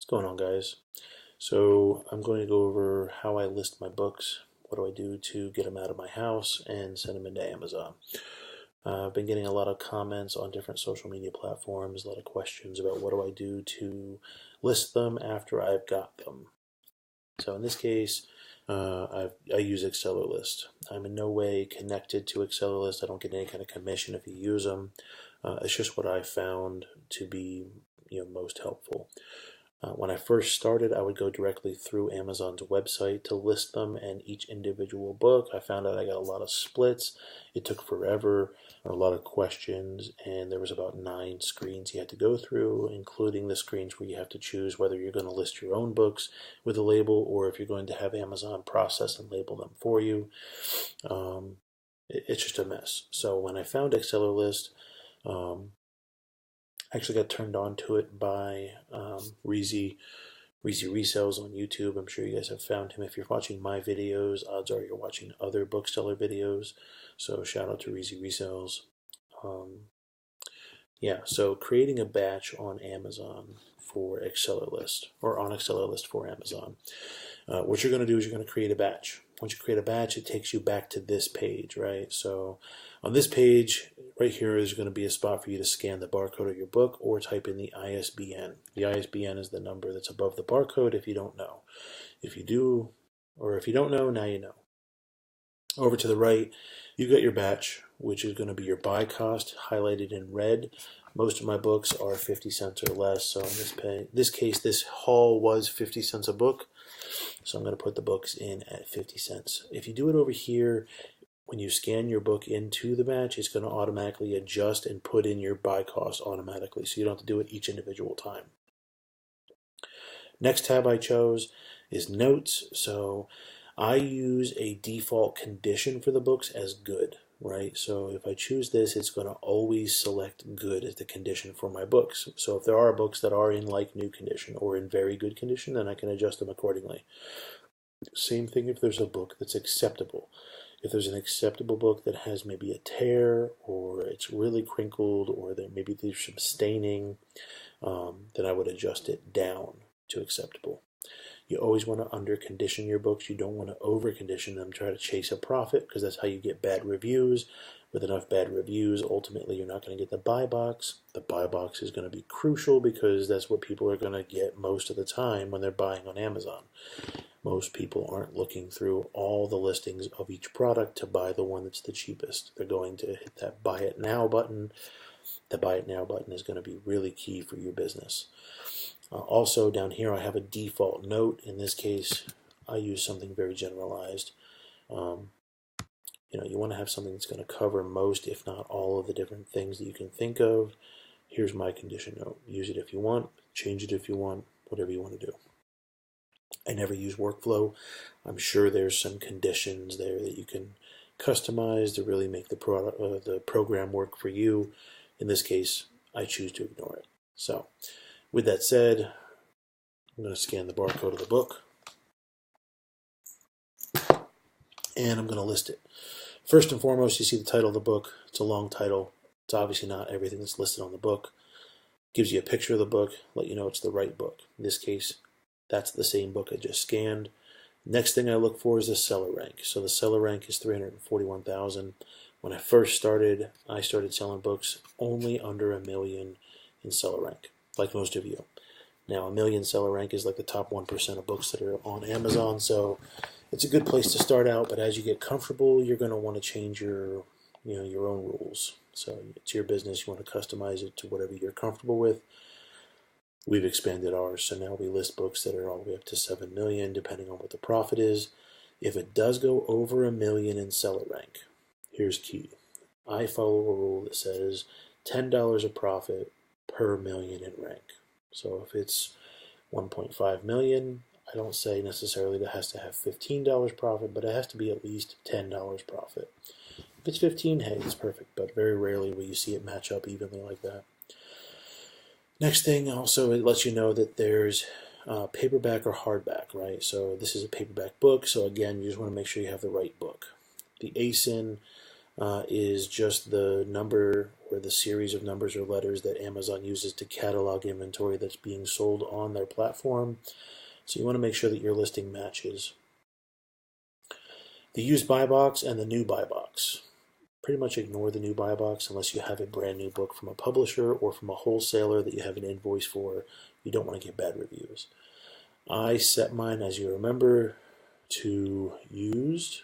What's going on, guys? So I'm going to go over how I list my books. What do I do to get them out of my house and send them into Amazon? I've been getting a lot of comments on different social media platforms, a lot of questions about what do I do to list them after I've got them. So in this case, I use Accelerlist. I'm in no way connected to Accelerlist. I don't get any kind of commission if you use them. It's just what I found to be most helpful. When I first started, I would go directly through Amazon's website to list them and each individual book. I found out I got a lot of splits. It took forever, a lot of questions, and there was about 9 screens you had to go through, including the screens where you have to choose whether you're going to list your own books with a label or if you're going to have Amazon process and label them for you. It's just a mess. So when I found Accelerlist, I actually got turned on to it by Reezy Resells on YouTube. I'm sure you guys have found him. If you're watching my videos, odds are you're watching other bookseller videos. So shout out to Reezy Resells. Yeah, so creating a batch on Amazon for Accelerlist, or on Accelerlist for Amazon. What you're going to do is you're going to create a batch. Once you create a batch, it takes you back to this page, right? So on this page, right here is going to be a spot for you to scan the barcode of your book or type in the ISBN. The ISBN is the number that's above the barcode if you don't know. If you do, or if you don't know, now you know. Over to the right, you got your batch, which is going to be your buy cost highlighted in red. Most of my books are 50 cents or less, so in this case, this haul was 50 cents a book. So I'm going to put the books in at 50 cents. If you do it over here, when you scan your book into the batch, it's going to automatically adjust and put in your buy cost automatically, so you don't have to do it each individual time. Next tab I chose is notes. So I use a default condition for the books as good, right? So if I choose this, it's going to always select good as the condition for my books. So if there are books that are in like new condition or in very good condition, then I can adjust them accordingly. Same thing if there's a book that's acceptable. If there's an acceptable book that has maybe a tear or it's really crinkled or maybe there's some staining, then I would adjust it down to acceptable. You always want to under condition your books. You don't want to over condition them, try to chase a profit, because that's how you get bad reviews. With enough bad reviews, ultimately you're not going to get the buy box. The buy box is going to be crucial because that's what people are going to get most of the time when they're buying on Amazon. Most people aren't looking through all the listings of each product to buy the one that's the cheapest. They're going to hit that buy it now button. The buy it now button is going to be really key for your business. Also down here I have a default note. In this case I use something very generalized. You want to have something that's going to cover most, if not all, of the different things that you can think of. Here's my condition note. Use it if you want, change it if you want, whatever you want to do. I never use workflow. I'm sure there's some conditions there that you can customize to really make the program work for you. In this case, I choose to ignore it. So, with that said, I'm going to scan the barcode of the book, and I'm going to list it. First and foremost, you see the title of the book. It's a long title. It's obviously not everything that's listed on the book. Gives you a picture of the book, let you know it's the right book. In this case, that's the same book I just scanned. Next thing I look for is the seller rank. So the seller rank is 341,000. When I first started, I started selling books only under 1 million in seller rank, like most of you. Now, 1 million seller rank is like the top 1% of books that are on Amazon, so it's a good place to start out, but as you get comfortable, you're going to want to change your own rules. So it's your business. You want to customize it to whatever you're comfortable with. We've expanded ours, so now we list books that are all the way up to 7 million, depending on what the profit is. If it does go over 1 million in seller rank, here's key. I follow a rule that says $10 a profit per million in rank. So if it's 1.5 million, I don't say necessarily that has to have $15 profit, but it has to be at least $10 profit. If it's 15, hey, it's perfect, but very rarely will you see it match up evenly like that. Next thing, also, it lets you know that there's paperback or hardback, right? So this is a paperback book, so again, you just want to make sure you have the right book. The ASIN, is just the number or the series of numbers or letters that Amazon uses to catalog inventory that's being sold on their platform. So you want to make sure that your listing matches. The used buy box and the new buy box. Pretty much ignore the new buy box unless you have a brand new book from a publisher or from a wholesaler that you have an invoice for. You don't want to get bad reviews. I set mine, as you remember, to used.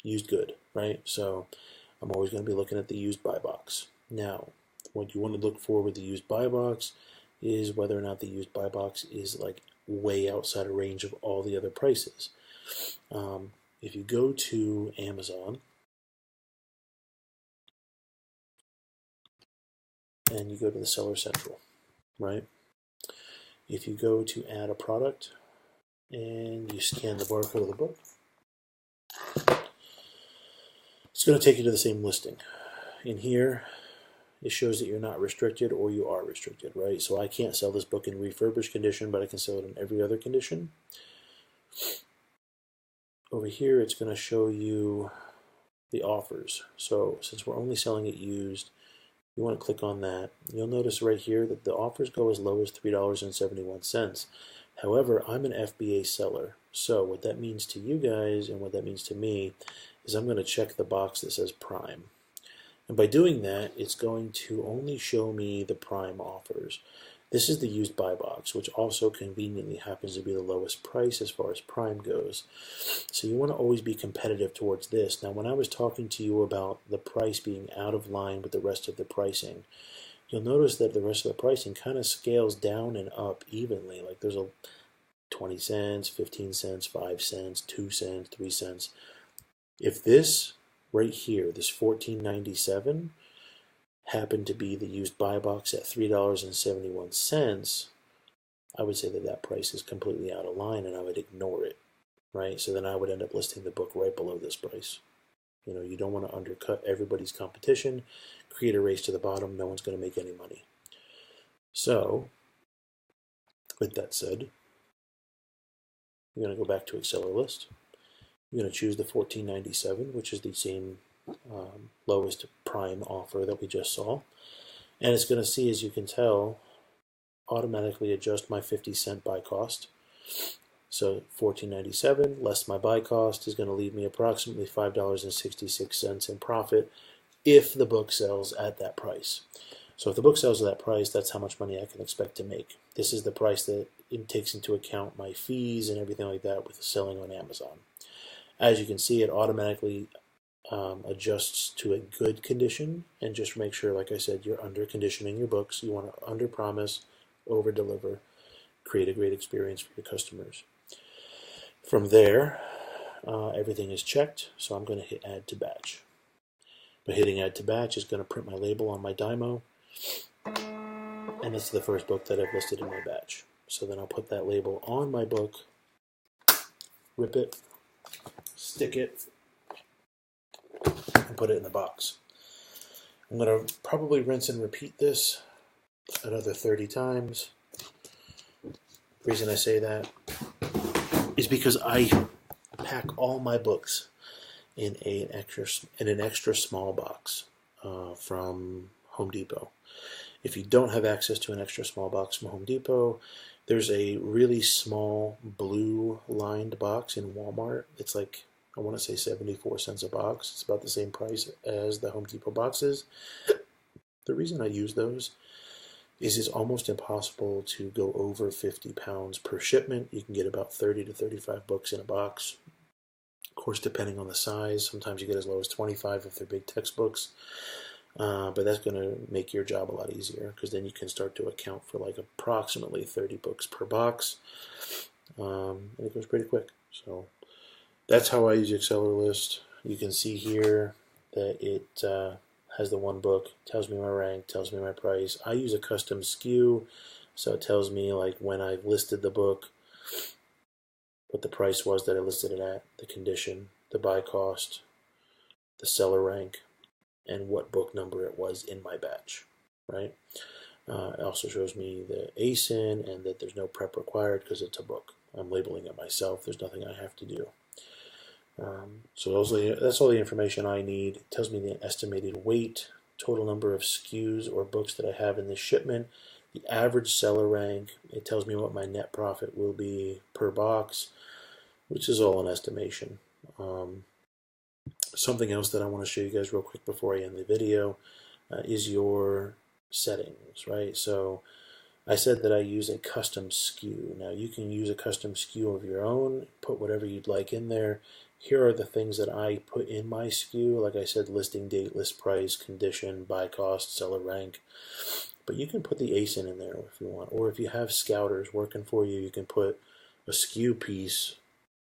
Used good, right? So I'm always going to be looking at the used buy box. Now, what you want to look for with the used buy box is whether or not the used buy box is like way outside of range of all the other prices. If you go to Amazon and you go to the Seller Central, right? If you go to add a product and you scan the barcode of the book, it's going to take you to the same listing. In here, it shows that you're not restricted or you are restricted, right? So I can't sell this book in refurbished condition, but I can sell it in every other condition. Over here, it's going to show you the offers. So since we're only selling it used, you want to click on that. You'll notice right here that the offers go as low as $3.71. However, I'm an FBA seller. So what that means to you guys and what that means to me is I'm going to check the box that says Prime. And by doing that, it's going to only show me the Prime offers. This is the used buy box, which also conveniently happens to be the lowest price as far as Prime goes. So you want to always be competitive towards this. Now, when I was talking to you about the price being out of line with the rest of the pricing, you'll notice that the rest of the pricing kind of scales down and up evenly. Like there's a 20 cents, 15 cents, 5 cents, 2 cents, 3 cents. If this right here, this $14.97, happened to be the used buy box at $3.71, I would say that that price is completely out of line and I would ignore it, right? So then I would end up listing the book right below this price. You know, you don't want to undercut everybody's competition, create a race to the bottom, no one's going to make any money. So, with that said, you're going to go back to Accelerlist. You're going to choose the $14.97, which is the same lowest Prime offer that we just saw. And it's going to see, as you can tell, automatically adjust my 50-cent buy cost. So $14.97 less my buy cost is going to leave me approximately $5.66 in profit if the book sells at that price. So if the book sells at that price, that's how much money I can expect to make. This is the price that it takes into account my fees and everything like that with selling on Amazon. As you can see, it automatically adjusts to a good condition, and just make sure, like I said, you're under conditioning your books. You want to under promise, over deliver, create a great experience for your customers. From there, everything is checked, so I'm going to hit add to batch. By hitting add to batch, it's going to print my label on my Dymo, and this is the first book that I've listed in my batch. So then I'll put that label on my book, rip it, stick it, and put it in the box. I'm going to probably rinse and repeat this another 30 times. The reason I say that is because I pack all my books in an extra small box from Home Depot. If you don't have access to an extra small box from Home Depot, there's a really small blue lined box in Walmart. It's like, I want to say 74 cents a box. It's about the same price as the Home Depot boxes. The reason I use those is it's almost impossible to go over 50 pounds per shipment. You can get about 30 to 35 books in a box. Of course, depending on the size, sometimes you get as low as 25 if they're big textbooks. But that's going to make your job a lot easier, because then you can start to account for like approximately 30 books per box. And it goes pretty quick. So that's how I use Accelerlist. You can see here that it has the one book, tells me my rank, tells me my price. I use a custom SKU, so it tells me like when I've listed the book, what the price was that I listed it at, the condition, the buy cost, the seller rank, and what book number it was in my batch, right? It also shows me the ASIN and that there's no prep required because it's a book. I'm labeling it myself. There's nothing I have to do. So that's all the information I need. It tells me the estimated weight, total number of SKUs or books that I have in this shipment, the average seller rank. It tells me what my net profit will be per box, which is all an estimation. Something else that I want to show you guys real quick before I end the video is your settings, right? So I said that I use a custom SKU. Now you can use a custom SKU of your own, put whatever you'd like in there. Here are the things that I put in my SKU. Like I said, listing date, list price, condition, buy cost, seller rank. But you can put the ASIN in there if you want. Or if you have scouters working for you, you can put a SKU piece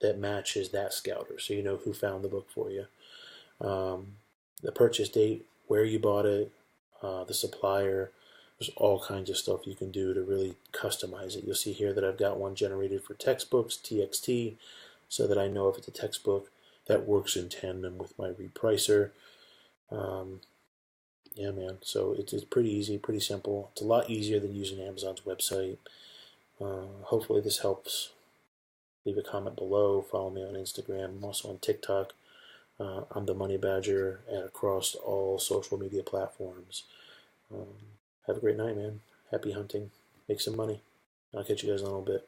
that matches that scouter so you know who found the book for you. The purchase date, where you bought it, the supplier. There's all kinds of stuff you can do to really customize it. You'll see here that I've got one generated for textbooks, TXT, so that I know if it's a textbook that works in tandem with my repricer. Yeah, man. So it's pretty easy, pretty simple. It's a lot easier than using Amazon's website. Hopefully this helps. Leave a comment below. Follow me on Instagram. I'm also on TikTok. I'm the Money Badger and across all social media platforms. Have a great night, man. Happy hunting. Make some money. I'll catch you guys in a little bit.